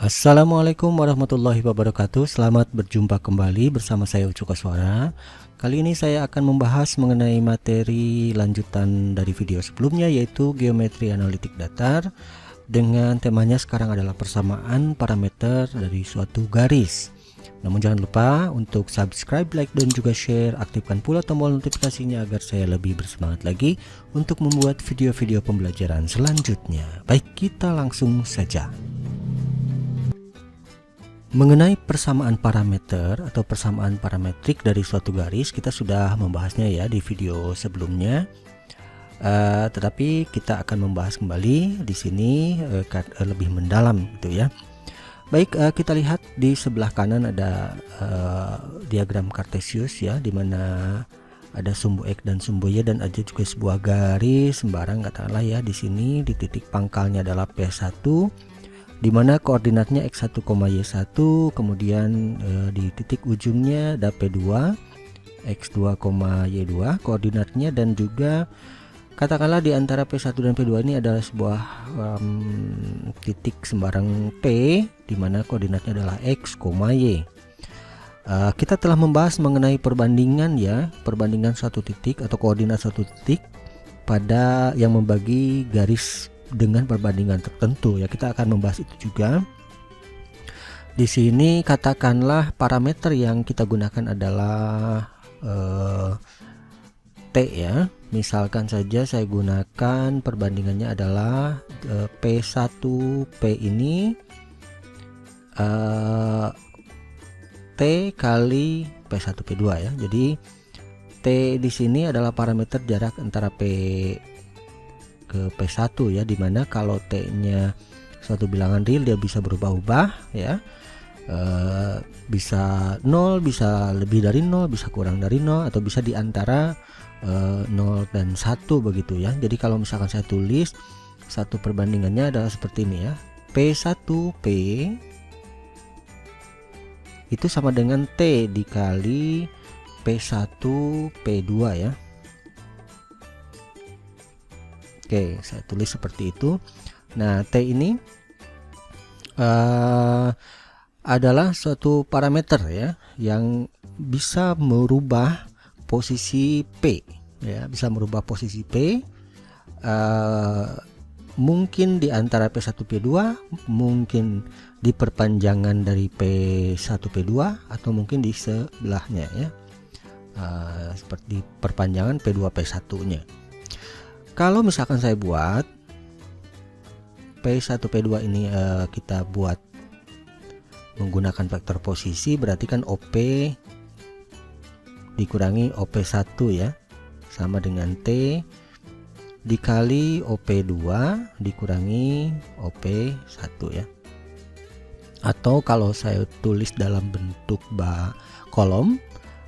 Assalamualaikum warahmatullahi wabarakatuh. Selamat berjumpa kembali bersama saya Ucu Koswara. Kali ini saya akan membahas mengenai materi lanjutan dari video sebelumnya, yaitu geometri analitik datar. Dengan temanya sekarang adalah persamaan parameter dari suatu garis. Namun jangan lupa untuk subscribe, like, dan juga share. Aktifkan pula tombol notifikasinya agar saya lebih bersemangat lagi untuk membuat video-video pembelajaran selanjutnya. Baik, kita langsung saja. Mengenai persamaan parameter atau persamaan parametrik dari suatu garis, kita sudah membahasnya ya di video sebelumnya. Tetapi kita akan membahas kembali di sini lebih mendalam gitu ya. Baik, kita lihat di sebelah kanan ada diagram Cartesius ya, di mana ada sumbu X dan sumbu Y, dan ada juga sebuah garis sembarang katakanlah ya. Di sini di titik pangkalnya adalah P1, di mana koordinatnya x1, y1, kemudian di titik ujungnya ada p2, x2, y2 koordinatnya, dan juga katakanlah di antara p1 dan p2 ini adalah sebuah titik sembarang p, di mana koordinatnya adalah x, y. Kita telah membahas mengenai perbandingan ya, perbandingan suatu titik atau koordinat suatu titik pada yang membagi garis dengan perbandingan tertentu ya. Kita akan membahas itu juga. Di sini katakanlah parameter yang kita gunakan adalah T ya. Misalkan saja saya gunakan perbandingannya adalah P1P ini T kali P1P2 ya. Jadi T di sini adalah parameter jarak antara P ke P1 ya, dimana kalau T-nya suatu bilangan real dia bisa berubah-ubah ya, bisa 0, bisa lebih dari 0, bisa kurang dari 0, atau bisa di antara 0 dan 1 begitu ya. Jadi kalau misalkan saya tulis satu perbandingannya adalah seperti ini ya, P1P itu sama dengan T dikali P1P2 ya. Oke, saya tulis seperti itu. Nah, T ini adalah suatu parameter ya, yang bisa merubah posisi P ya, bisa merubah posisi P, mungkin di antara P1 P2, mungkin di perpanjangan dari P1 P2, atau mungkin di sebelahnya ya, seperti perpanjangan P2 P1 nya. Kalau misalkan saya buat P1 P2 ini kita buat menggunakan vektor posisi, berarti kan OP dikurangi OP1 ya, sama dengan T dikali OP2 dikurangi OP1 ya. Atau kalau saya tulis dalam bentuk kolom,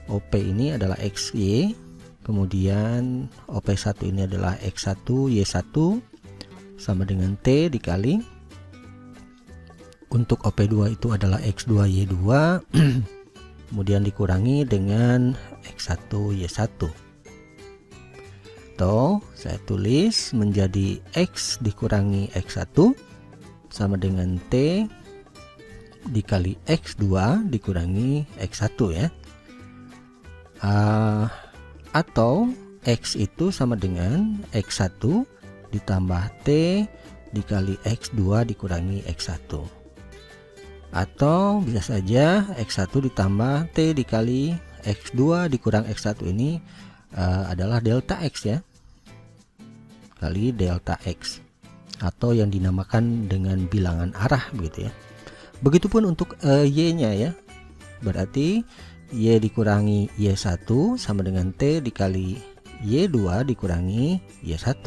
OP ini adalah XY, kemudian OP1 ini adalah X1 Y1 sama dengan T dikali, untuk OP2 itu adalah X2 Y2 kemudian dikurangi dengan X1 Y1. Atau saya tulis menjadi X dikurangi X1 sama dengan T dikali X2 dikurangi X1 ya. Atau X itu sama dengan X1 ditambah T dikali X2 dikurangi X1. Atau bisa saja X1 ditambah T dikali X2 dikurang X1 ini adalah delta X ya, kali delta X, atau yang dinamakan dengan bilangan arah begitu ya. Begitupun untuk Y nya ya, berarti Y dikurangi Y1 sama dengan T dikali Y2 dikurangi Y1,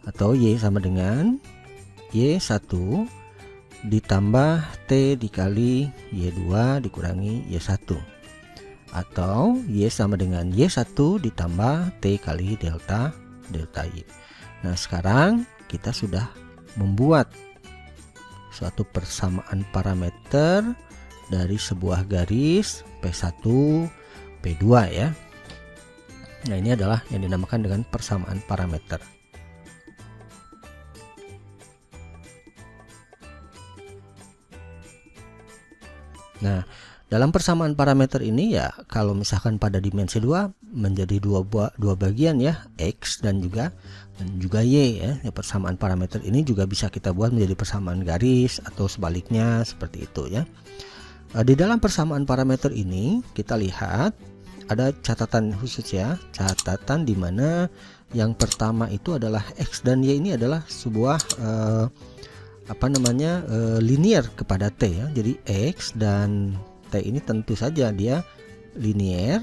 atau Y sama dengan Y1 ditambah T dikali Y2 dikurangi Y1, atau Y sama dengan Y1 ditambah T kali delta Y. Nah, sekarang kita sudah membuat suatu persamaan parameter dari sebuah garis P1 P2 ya. Nah, ini adalah yang dinamakan dengan persamaan parameter. Nah, dalam persamaan parameter ini ya, kalau misalkan pada dimensi 2 menjadi dua bagian ya, X dan juga Y ya. Persamaan parameter ini juga bisa kita buat menjadi persamaan garis atau sebaliknya seperti itu ya. Di dalam persamaan parameter ini kita lihat ada catatan khusus ya, catatan di mana yang pertama itu adalah X dan Y ini adalah sebuah linear kepada T ya. Jadi X dan T ini tentu saja dia linear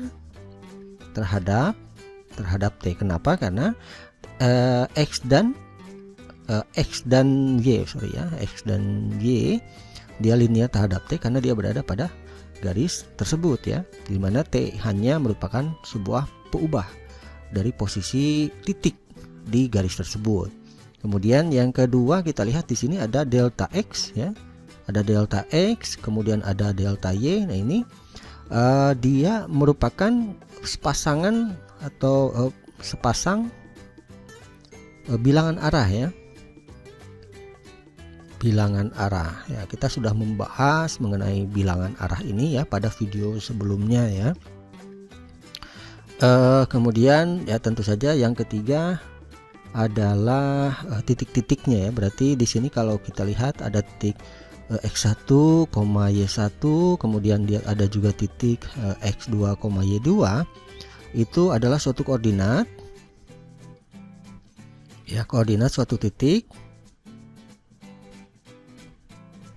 terhadap T. Kenapa? Karena X dan Y dia linear terhadap T karena dia berada pada garis tersebut ya, di mana T hanya merupakan sebuah peubah dari posisi titik di garis tersebut. Kemudian yang kedua kita lihat di sini ada delta X ya. Ada delta X, kemudian ada delta Y. Nah ini dia merupakan sepasangan atau sepasang bilangan arah ya. Bilangan arah ya, kita sudah membahas mengenai bilangan arah ini ya pada video sebelumnya ya. Kemudian ya tentu saja yang ketiga adalah titik-titiknya ya. Berarti di sini kalau kita lihat ada titik X1, Y1, kemudian dia ada juga titik X2, Y2. Itu adalah suatu koordinat ya, koordinat suatu titik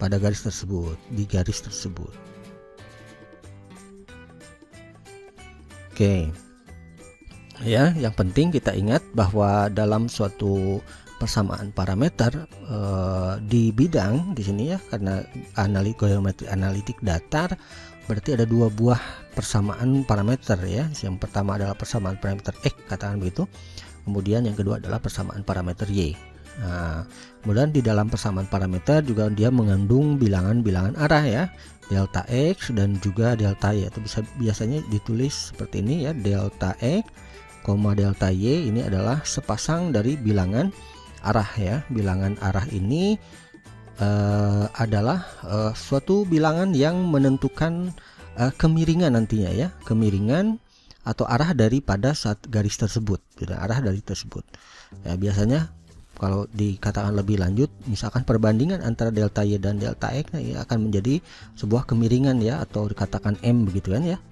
pada garis tersebut, di garis tersebut. Oke. Ya, yang penting kita ingat bahwa dalam suatu persamaan parameter di bidang di sini ya, karena geometri analitik datar berarti ada dua buah persamaan parameter ya. Yang pertama adalah persamaan parameter X, katakan begitu. Kemudian yang kedua adalah persamaan parameter Y. Nah, kemudian di dalam persamaan parameter juga dia mengandung bilangan-bilangan arah ya, delta X dan juga delta Y. Itu biasanya ditulis seperti ini ya, delta X, delta Y ini adalah sepasang dari bilangan arah ya. Bilangan arah ini adalah suatu bilangan yang menentukan kemiringan nantinya ya, kemiringan atau arah daripada garis tersebut, arah dari tersebut ya. Biasanya kalau dikatakan lebih lanjut, misalkan perbandingan antara delta Y dan delta X, nah, ini akan menjadi sebuah kemiringan ya, atau dikatakan M begitu kan ya,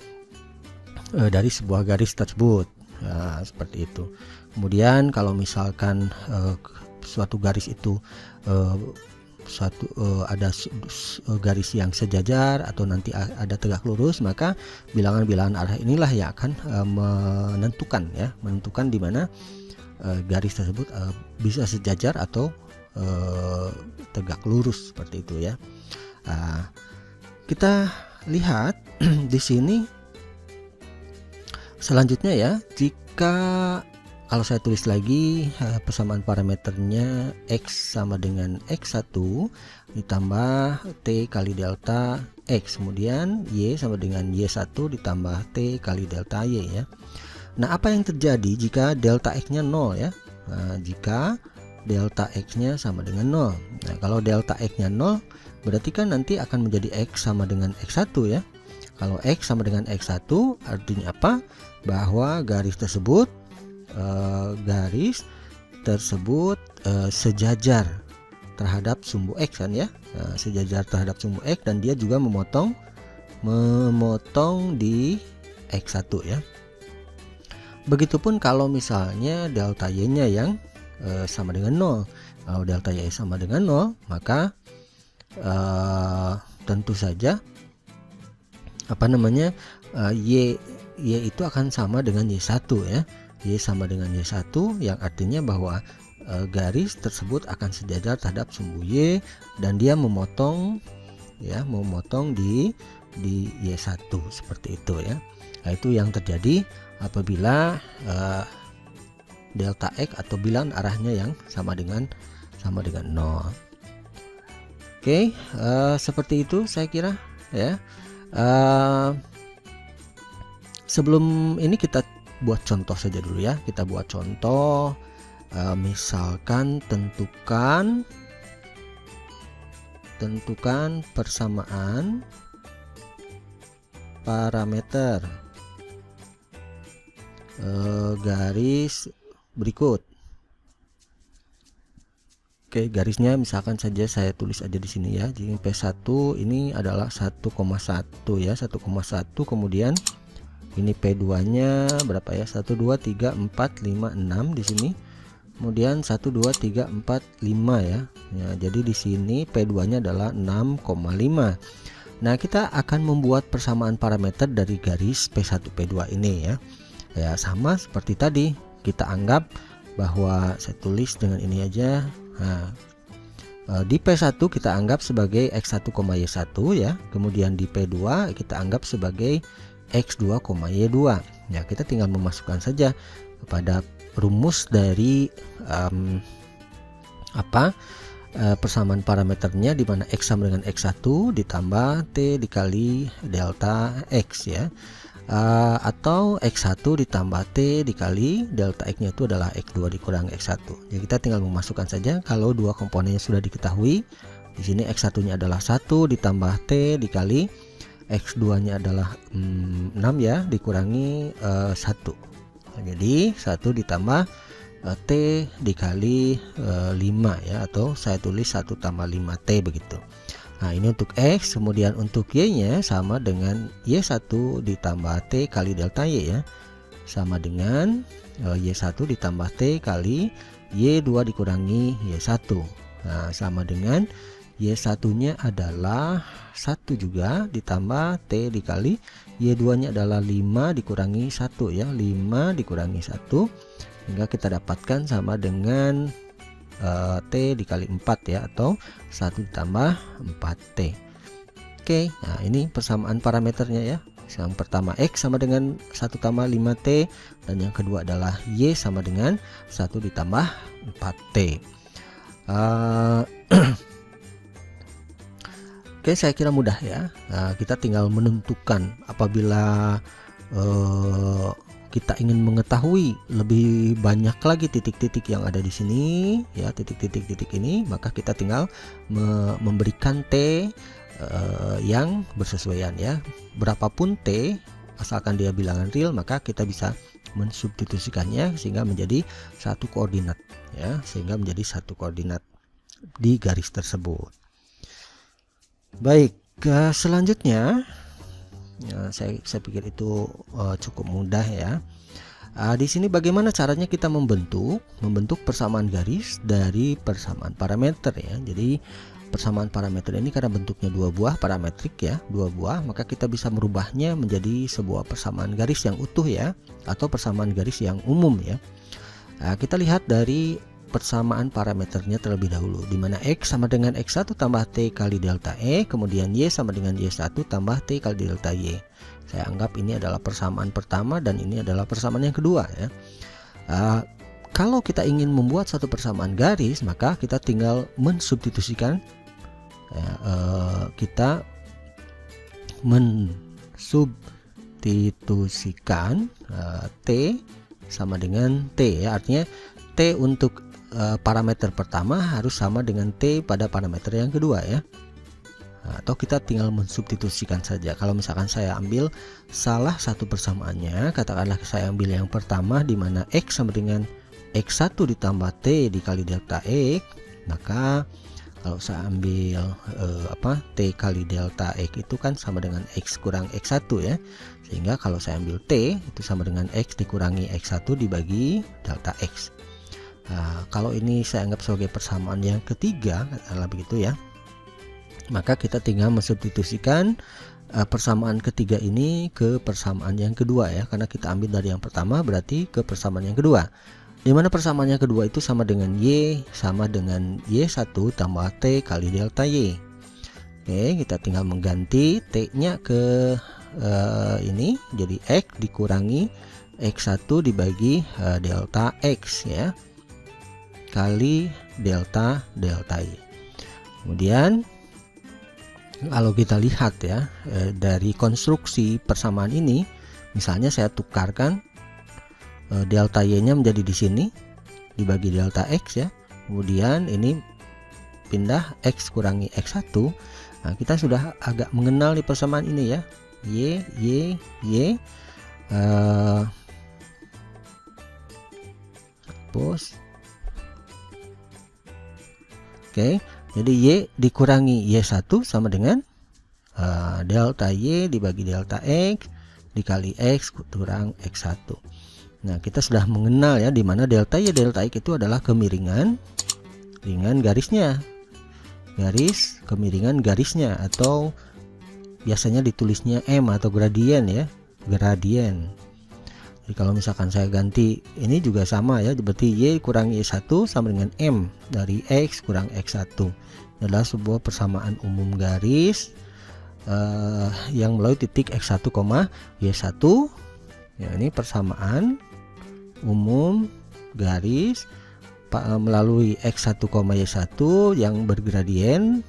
dari sebuah garis tersebut ya, seperti itu. Kemudian kalau misalkan suatu garis itu ada garis yang sejajar atau nanti ada tegak lurus, maka bilangan-bilangan arah inilah yang akan menentukan di mana garis tersebut bisa sejajar atau tegak lurus seperti itu ya. Kita lihat di sini selanjutnya ya, jika kalau saya tulis lagi persamaan parameternya X sama dengan X1 ditambah T kali delta X, kemudian Y sama dengan Y1 ditambah T kali delta Y ya. Nah, apa yang terjadi jika delta X-nya 0 ya? Nah, jika delta X-nya sama dengan 0. Nah, kalau delta X-nya 0 berarti kan nanti akan menjadi X sama dengan X1 ya. Kalau X sama dengan X1 artinya apa? Bahwa garis tersebut sejajar terhadap sumbu X kan ya. Nah, sejajar terhadap sumbu X dan dia juga memotong di X1 ya. Begitupun kalau misalnya delta Y-nya yang sama dengan 0. Kalau delta Y sama dengan 0, maka tentu saja Y itu akan sama dengan Y1 ya. Y sama dengan Y1 yang artinya bahwa garis tersebut akan sejajar terhadap sumbu Y dan dia memotong di Y1 seperti itu ya. Nah, itu yang terjadi apabila delta X atau bilangan arahnya yang sama dengan 0. Oke, seperti itu saya kira ya. Sebelum ini kita buat contoh saja dulu ya. Kita buat contoh, misalkan tentukan persamaan parameter garis berikut. Oke, garisnya misalkan saja saya tulis aja di sini ya. Jadi P1 ini adalah 1,1 ya, 1,1. Kemudian ini P2 nya berapa ya? 1 2 3 4 5 6 di sini. Kemudian 1 2 3 4 5 ya. Ya, jadi di sini P2 nya adalah 6,5. Nah, kita akan membuat persamaan parameter dari garis P1 P2 ini ya. Ya, sama seperti tadi. Kita anggap bahwa saya tulis dengan ini aja. Nah, di P1 kita anggap sebagai X1, Y1 ya. Kemudian di P2 kita anggap sebagai X2, Y2. Ya, kita tinggal memasukkan saja kepada rumus dari persamaan parameternya, di mana X sama dengan X1 ditambah T dikali delta X ya. Atau X1 ditambah T dikali delta X nya itu adalah X2 dikurangi X1. Jadi kita tinggal memasukkan saja kalau dua komponennya sudah diketahui. Di sini X1 nya adalah 1 ditambah T dikali X2 nya adalah 6 ya, dikurangi 1. Jadi 1 ditambah T dikali 5 ya, atau saya tulis 1 tambah 5T begitu. Nah, ini untuk X. Kemudian untuk Y nya sama dengan Y1 ditambah T kali delta Y ya, sama dengan Y1 ditambah T kali Y2 dikurangi Y1. Nah, sama dengan Y1 nya adalah 1 juga ditambah T dikali Y2 nya adalah 5 dikurangi 1 ya, 5 dikurangi 1, hingga kita dapatkan sama dengan T dikali 4 ya, atau 1 ditambah 4T. Oke, nah ini persamaan parameternya ya. Yang pertama X sama dengan 1 tambah 5T, dan yang kedua adalah Y sama dengan 1 ditambah 4T. Oke, saya kira mudah ya. Nah, kita tinggal menentukan apabila kita ingin mengetahui lebih banyak lagi titik-titik yang ada di sini ya, titik-titik ini, maka kita tinggal memberikan T yang bersesuaian ya. Berapapun T, asalkan dia bilangan real, maka kita bisa mensubstitusikannya sehingga menjadi satu koordinat ya, sehingga menjadi satu koordinat di garis tersebut. Baik, selanjutnya ya, saya pikir itu cukup mudah ya. Di sini bagaimana caranya kita membentuk persamaan garis dari persamaan parameter ya. Jadi persamaan parameter ini karena bentuknya dua buah parametrik ya, dua buah, maka kita bisa merubahnya menjadi sebuah persamaan garis yang utuh ya, atau persamaan garis yang umum ya. Kita lihat dari persamaan parameternya terlebih dahulu, di mana X sama dengan X1 tambah T kali delta E, kemudian Y sama dengan Y1 tambah T kali delta Y. Saya anggap ini adalah persamaan pertama dan ini adalah persamaan yang kedua ya. Kalau kita ingin membuat satu persamaan garis, maka kita tinggal mensubstitusikan ya, kita mensubstitusikan T sama dengan T ya, artinya T untuk parameter pertama harus sama dengan T pada parameter yang kedua ya. Atau kita tinggal mensubstitusikan saja. Kalau misalkan saya ambil salah satu persamaannya, katakanlah saya ambil yang pertama di mana X sama dengan X1 ditambah T dikali delta X, maka kalau saya ambil T kali delta X itu kan sama dengan X kurang X1 ya, sehingga kalau saya ambil T itu sama dengan X dikurangi X1 dibagi delta X. Kalau ini saya anggap sebagai persamaan yang ketiga, katakanlah begitu ya, maka kita tinggal mensubstitusikan persamaan ketiga ini ke persamaan yang kedua ya, karena kita ambil dari yang pertama berarti ke persamaan yang kedua, di mana persamaan yang kedua itu sama dengan Y sama dengan Y1 tambah T kali delta Y. Oke, kita tinggal mengganti T nya ke ini jadi X dikurangi X1 dibagi delta X ya, kali delta Y. Kemudian kalau kita lihat ya, dari konstruksi persamaan ini, misalnya saya tukarkan delta Y nya menjadi di sini dibagi delta X ya, kemudian ini pindah X kurangi X1. Nah, kita sudah agak mengenal di persamaan ini ya. Y hapus. Oke, jadi Y dikurangi Y1 sama dengan delta Y dibagi delta X dikali X kurang X1. Nah, kita sudah mengenal ya di mana delta Y delta X itu adalah kemiringan garisnya. Kemiringan garisnya, atau biasanya ditulisnya M atau gradien ya, gradien. Jadi kalau misalkan saya ganti ini juga sama ya, berarti Y kurang Y1 sama dengan M dari X kurang X1. Ini adalah sebuah persamaan umum garis yang melalui titik X1, Y1. Ya, ini persamaan umum garis melalui X1, Y1 yang bergradien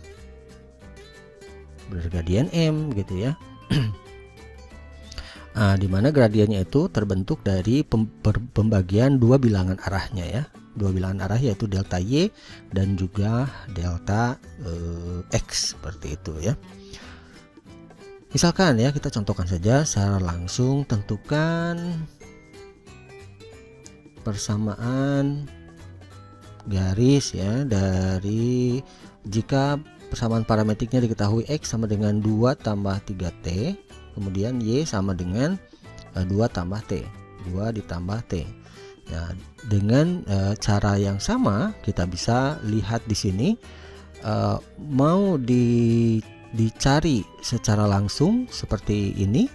M gitu ya. Nah, di mana gradiennya itu terbentuk dari pembagian dua bilangan arahnya ya. Dua bilangan arah yaitu delta Y dan juga delta X, seperti itu ya. Misalkan ya, kita contohkan saja secara langsung, tentukan persamaan garis ya dari jika persamaan parametriknya diketahui X sama dengan 2 tambah 3T, kemudian Y sama dengan 2 tambah T, 2 ditambah T. Nah, dengan cara yang sama kita bisa lihat di sini, mau dicari secara langsung seperti ini,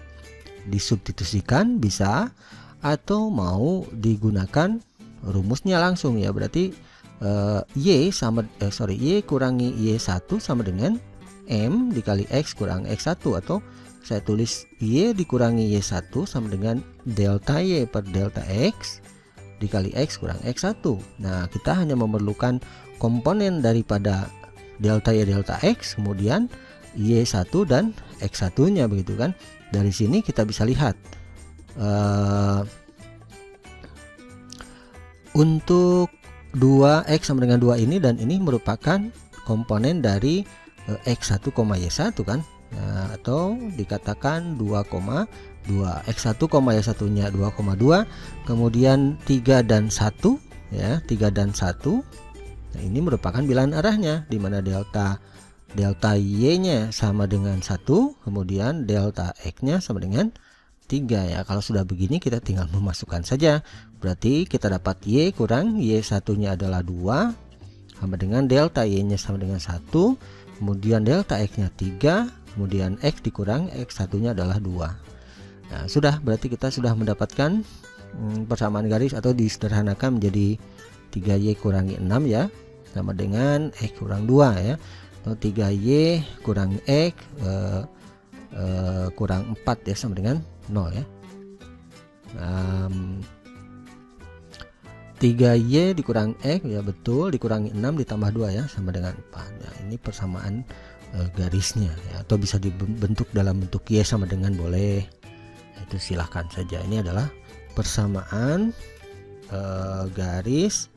disubstitusikan bisa, atau mau digunakan rumusnya langsung ya. Berarti Y kurangi Y1 sama dengan M dikali X kurang X1, atau saya tulis Y dikurangi Y1 sama dengan delta Y per delta X dikali X kurang X1. Nah, kita hanya memerlukan komponen daripada delta Y delta X, kemudian Y1 dan X1 nya, begitu kan. Dari sini kita bisa lihat untuk 2X sama dengan 2 ini dan ini merupakan komponen dari X1, Y1 kan. Nah, atau dikatakan 2,2. X1, Y1 nya 2,2, kemudian 3 dan 1 ya, 3 dan 1. Nah, ini merupakan bilangan arahnya di mana delta Y nya sama dengan 1, kemudian delta X nya sama dengan 3 ya. Kalau sudah begini kita tinggal memasukkan saja. Berarti kita dapat Y kurang Y1 nya adalah 2 sama dengan delta Y nya sama dengan 1, kemudian delta X nya 3, kemudian X dikurang X1 nya adalah 2. Nah, sudah, berarti kita sudah mendapatkan persamaan garis, atau disederhanakan menjadi 3Y kurangi 6 ya, sama dengan X kurang 2 ya, atau 3Y kurang X kurang 4 ya, sama dengan 0 ya. 3Y dikurang X ya, betul, dikurangi 6 ditambah 2 ya, sama dengan 4 ya. Ini persamaan garisnya ya, atau bisa dibentuk dalam bentuk Y sama dengan, boleh ya, itu silahkan saja. Ini adalah persamaan garis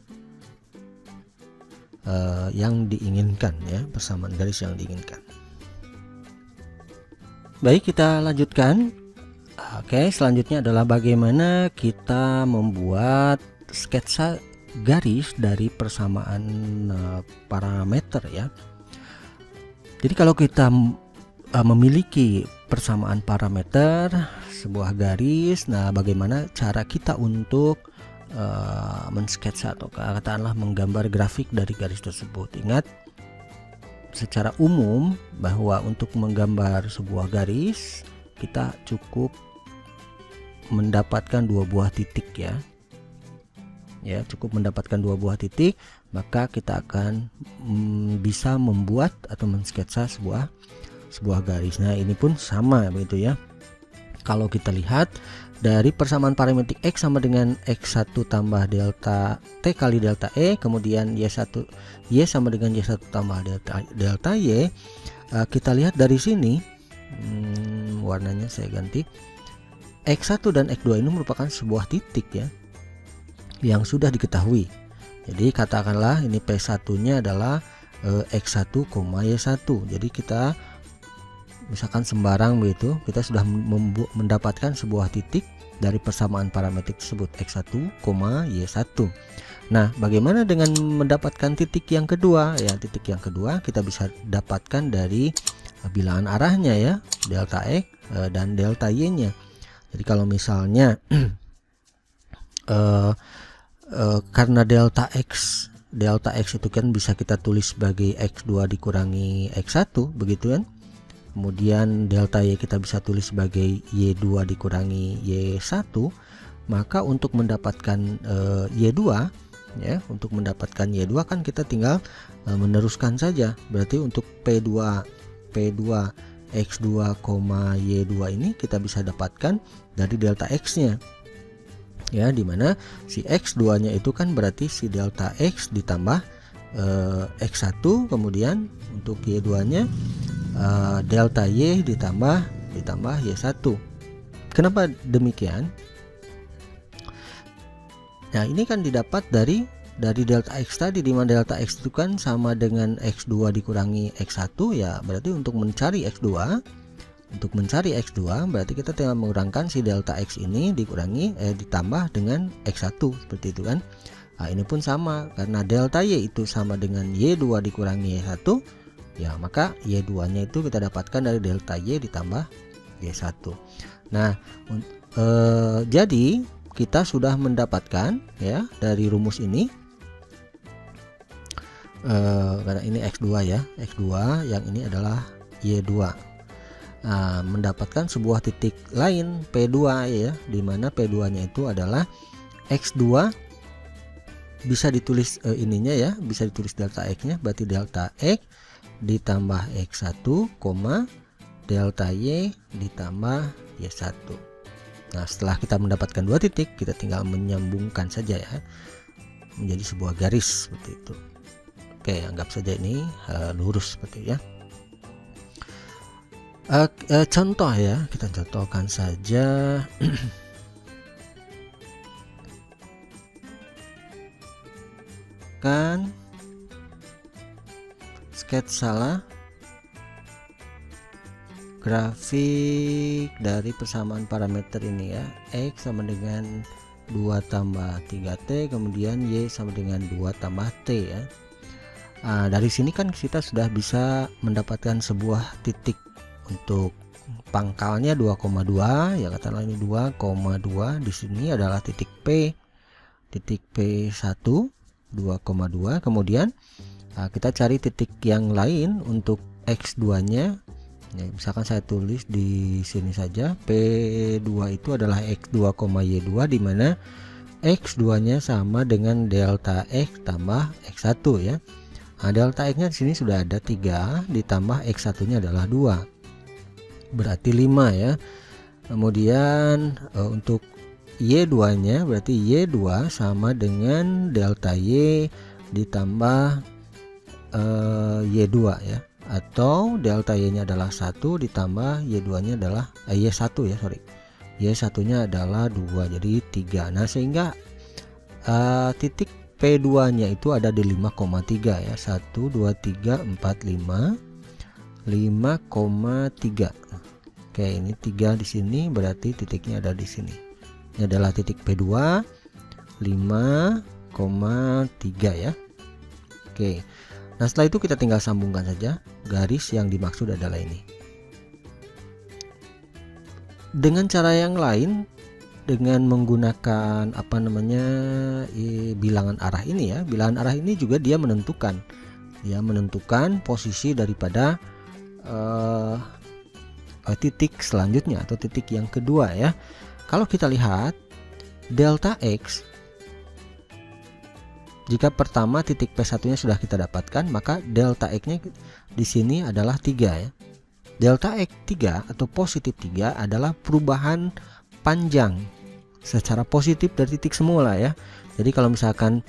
yang diinginkan ya, persamaan garis yang diinginkan. Baik, kita lanjutkan. Oke, selanjutnya adalah bagaimana kita membuat sketsa garis dari persamaan parameter ya. Jadi kalau kita memiliki persamaan parameter sebuah garis, nah bagaimana cara kita untuk mensketsa atau katakanlah menggambar grafik dari garis tersebut. Ingat, secara umum bahwa untuk menggambar sebuah garis kita cukup mendapatkan 2 buah titik ya. Ya, cukup mendapatkan 2 buah titik, maka kita akan bisa membuat atau mensketsa sebuah garis. Nah, ini pun sama begitu ya. Kalau kita lihat dari persamaan parametrik X sama dengan X1 tambah delta T kali delta E, kemudian Y sama dengan Y1 tambah delta Y, kita lihat dari sini, warnanya saya ganti, X1 dan X2 ini merupakan sebuah titik ya, yang sudah diketahui. Jadi katakanlah ini P1 nya adalah X1, Y1. Jadi kita misalkan sembarang begitu, kita sudah mendapatkan sebuah titik dari persamaan parametrik tersebut x1, y1. Nah, bagaimana dengan mendapatkan titik yang kedua? Ya, titik yang kedua kita bisa dapatkan dari bilangan arahnya ya, delta x dan delta y-nya. Jadi kalau misalnya karena delta x itu kan bisa kita tulis sebagai x2 dikurangi x1 begitu kan. Kemudian delta y kita bisa tulis sebagai y2 dikurangi y1. Maka untuk mendapatkan y2 ya, untuk mendapatkan y2 kan kita tinggal meneruskan saja. Berarti untuk p2 x2, y2 ini kita bisa dapatkan dari delta x-nya. Ya, dimana si x2 nya itu kan berarti si delta x ditambah x1, kemudian untuk y2 nya delta y ditambah y1. Kenapa demikian? Nah, ini kan didapat dari delta x tadi, dimana delta x itu kan sama dengan x2 dikurangi x1 ya. Berarti untuk mencari x2 berarti kita tinggal mengurangkan si delta x ini dikurangi ditambah dengan x1 seperti itu kan. Nah, ini pun sama, karena delta y itu sama dengan y2 dikurangi y1 ya, maka y2 nya itu kita dapatkan dari delta y ditambah y1. Nah, jadi kita sudah mendapatkan ya dari rumus ini, karena ini x2 ya, x2 yang ini adalah y2. Nah, mendapatkan sebuah titik lain P2 ya, dimana P2 nya itu adalah x2, bisa ditulis ininya ya, bisa ditulis delta x nya, berarti delta x ditambah x1, delta y ditambah y1. Nah, setelah kita mendapatkan dua titik, kita tinggal menyambungkan saja ya menjadi sebuah garis seperti itu. Oke, anggap saja ini lurus seperti ya. Contoh ya, kita contohkan saja. Kan sketsa grafik dari persamaan parameter ini ya, x sama dengan 2 tambah 3t, kemudian y sama dengan 2 tambah t ya. Nah, dari sini kan kita sudah bisa mendapatkan sebuah titik untuk pangkalnya 2,2 ya, katakanlah ini 2,2, di sini adalah titik P, titik P1 2,2. Kemudian kita cari titik yang lain untuk x2 nya ya, misalkan saya tulis di sini saja, P2 itu adalah x2, y2, dimana x2 nya sama dengan delta x tambah x1 ya. Nah, delta x nya di sini sudah ada 3 ditambah x1 nya adalah 2, berarti 5 ya. Kemudian untuk y2 nya berarti y2 sama dengan delta y ditambah y2 ya, atau delta y nya adalah 1 ditambah y2 nya adalah y1 ya, sorry, y1 nya adalah 2, jadi 3. Nah, sehingga titik P2 nya itu ada di 5,3 ya, 1 2 3 4 5 5,3. Oke, ini 3 di sini, berarti titiknya ada di sini. Ini adalah titik P2 5,3 ya. Oke. Nah, setelah itu kita tinggal sambungkan saja garis yang dimaksud adalah ini. Dengan cara yang lain, dengan menggunakan bilangan arah ini ya. Bilangan arah ini juga dia menentukan posisi daripada titik selanjutnya atau titik yang kedua ya. Kalau kita lihat delta x, jika pertama titik P1 nya sudah kita dapatkan, maka delta x nya di sini adalah 3 ya. Delta x 3 atau positif 3 adalah perubahan panjang secara positif dari titik semula ya. Jadi kalau misalkan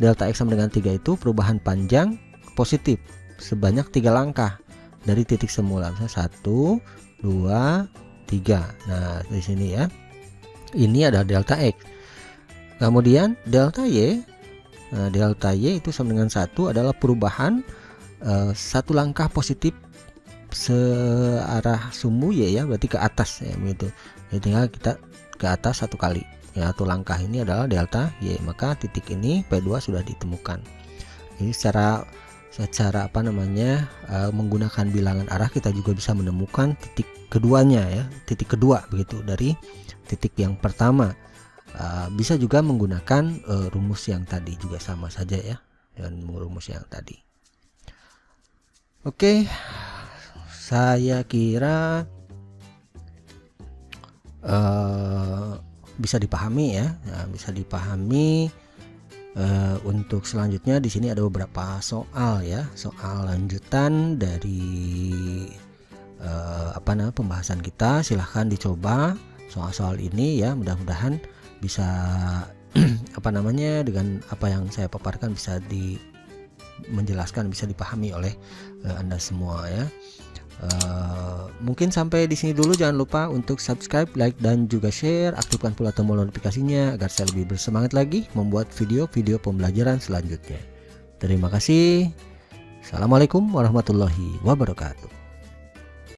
delta x sama dengan 3 itu perubahan panjang positif sebanyak 3 langkah dari titik semula, misalnya 1 2 3. Nah, di sini ya, ini adalah delta x. Kemudian delta y, itu sama dengan 1 adalah perubahan 1 langkah positif searah sumbu Y ya, berarti ke atas ya begitu. Jadi tinggal kita ke atas satu kali ya, atau langkah ini adalah delta Y, maka titik ini P2 sudah ditemukan. Jadi secara apa namanya, menggunakan bilangan arah kita juga bisa menemukan titik keduanya ya, titik kedua begitu dari titik yang pertama. Bisa juga menggunakan rumus yang tadi juga sama saja ya, dan rumus yang tadi. Oke, saya kira bisa dipahami ya, bisa dipahami. Untuk selanjutnya di sini ada beberapa soal ya, soal lanjutan dari pembahasan kita. Silahkan dicoba soal-soal ini ya, mudah-mudahan bisa dengan apa yang saya paparkan bisa menjelaskan, bisa dipahami oleh Anda semua ya. Mungkin sampai di sini dulu. Jangan lupa untuk subscribe, like, dan juga share. Aktifkan pula tombol notifikasinya agar saya lebih bersemangat lagi membuat video-video pembelajaran selanjutnya. Terima kasih. Assalamualaikum warahmatullahi wabarakatuh.